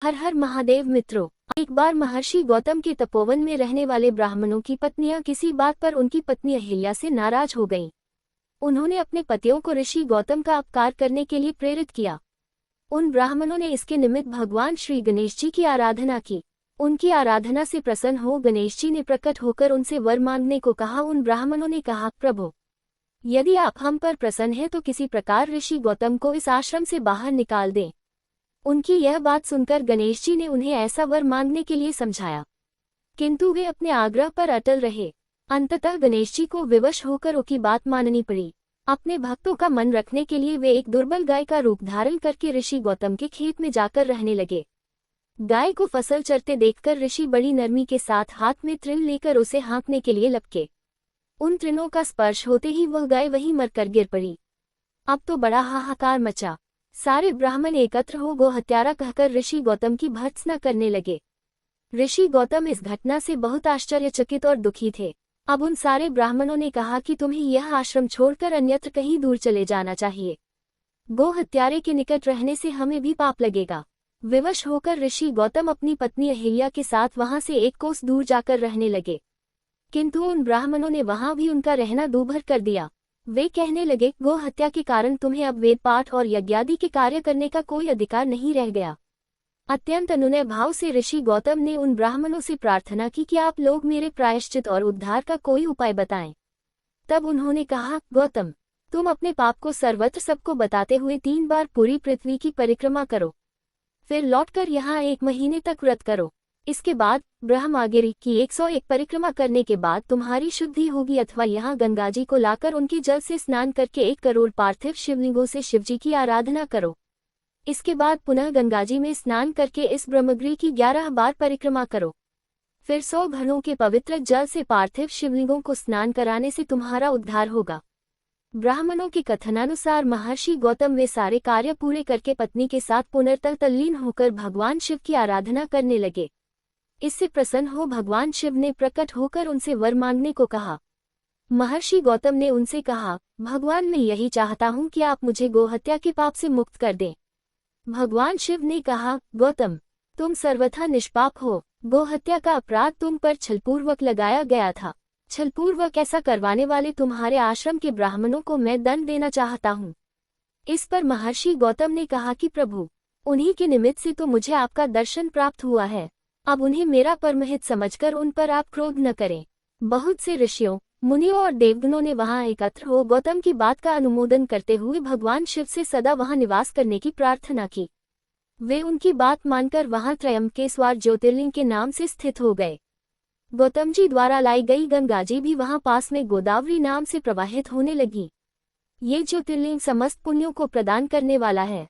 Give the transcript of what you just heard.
हर हर महादेव मित्रों, एक बार महर्षि गौतम के तपोवन में रहने वाले ब्राह्मणों की पत्नियां किसी बात पर उनकी पत्नी अहिल्या से नाराज हो गईं। उन्होंने अपने पतियों को ऋषि गौतम का अपकार करने के लिए प्रेरित किया। उन ब्राह्मणों ने इसके निमित्त भगवान श्री गणेश जी की आराधना की। उनकी आराधना से प्रसन्न हो गणेश जी ने प्रकट होकर उनसे वर मांगने को कहा। उन ब्राह्मणों ने कहा, प्रभु, यदि आप हम पर प्रसन्न हैं तो किसी प्रकार ऋषि गौतम को इस आश्रम से बाहर निकाल दें। उनकी यह बात सुनकर गणेश जी ने उन्हें ऐसा वर मांगने के लिए समझाया, किंतु वे अपने आग्रह पर अटल रहे। अंततः गणेश जी को विवश होकर उनकी बात माननी पड़ी। अपने भक्तों का मन रखने के लिए वे एक दुर्बल गाय का रूप धारण करके ऋषि गौतम के खेत में जाकर रहने लगे। गाय को फसल चरते देखकर ऋषि बड़ी नरमी के साथ हाथ में तृण लेकर उसे हाँकने के लिए लपके। उन तृणों का स्पर्श होते ही वह गाय वहीं मरकर गिर पड़ी। अब तो बड़ा हाहाकार मचा। सारे ब्राह्मण एकत्र हो गो हत्यारा कहकर ऋषि गौतम की भर्त्सना करने लगे। ऋषि गौतम इस घटना से बहुत आश्चर्यचकित और दुखी थे। अब उन सारे ब्राह्मणों ने कहा कि तुम्हें यह आश्रम छोड़कर अन्यत्र कहीं दूर चले जाना चाहिए। गो हत्यारे के निकट रहने से हमें भी पाप लगेगा। विवश होकर ऋषि गौतम अपनी पत्नी अहिल्या के साथ वहां से एक कोस दूर जाकर रहने लगे, किंतु उन ब्राह्मणों ने वहां भी उनका रहना दूभर कर दिया। वे कहने लगे, गो हत्या के कारण तुम्हें अब वेद पाठ और यज्ञादि के कार्य करने का कोई अधिकार नहीं रह गया। अत्यंत अनुनय भाव से ऋषि गौतम ने उन ब्राह्मणों से प्रार्थना की कि आप लोग मेरे प्रायश्चित और उद्धार का कोई उपाय बताएं। तब उन्होंने कहा, गौतम, तुम अपने पाप को सर्वत्र सबको बताते हुए 3 बार पूरी पृथ्वी की परिक्रमा करो, फिर लौटकर यहाँ 1 महीने तक व्रत करो। इसके बाद ब्रह्मागिरि की 101 परिक्रमा करने के बाद तुम्हारी शुद्धि होगी, अथवा यहाँ गंगाजी को लाकर उनके जल से स्नान करके 1 करोड़ पार्थिव शिवलिंगों से शिवजी की आराधना करो। इसके बाद पुनः गंगाजी में स्नान करके इस ब्रह्मगिरि की 11 बार परिक्रमा करो। फिर 100 घड़ों के पवित्र जल से पार्थिव शिवलिंगों को स्नान कराने से तुम्हारा उद्धार होगा। ब्राह्मणों के कथनानुसार महर्षि गौतम वे सारे कार्य पूरे करके पत्नी के साथ पुनर्तः तल्लीन होकर भगवान शिव की आराधना करने लगे। इससे प्रसन्न हो भगवान शिव ने प्रकट होकर उनसे वर मांगने को कहा। महर्षि गौतम ने उनसे कहा, भगवान, मैं यही चाहता हूँ कि आप मुझे गोहत्या के पाप से मुक्त कर दें। भगवान शिव ने कहा, गौतम, तुम सर्वथा निष्पाप हो। गोहत्या का अपराध तुम पर छलपूर्वक लगाया गया था। छलपूर्वक ऐसा करवाने वाले तुम्हारे आश्रम के ब्राह्मणों को मैं दंड देना चाहता हूँ। इस पर महर्षि गौतम ने कहा कि प्रभु, उन्हीं के निमित्त से तो मुझे आपका दर्शन प्राप्त हुआ है। अब उन्हें मेरा परमहित समझकर उन पर आप क्रोध न करें। बहुत से ऋषियों, मुनियों और देवगणों ने वहां एकत्र हो गौतम की बात का अनुमोदन करते हुए भगवान शिव से सदा वहां निवास करने की प्रार्थना की। वे उनकी बात मानकर वहां त्रयंबकेश्वर ज्योतिर्लिंग के नाम से स्थित हो गए। गौतम जी द्वारा लाई गई गंगाजी भी वहां पास में गोदावरी नाम से प्रवाहित होने लगी। ये ज्योतिर्लिंग समस्त पुण्यों को प्रदान करने वाला है।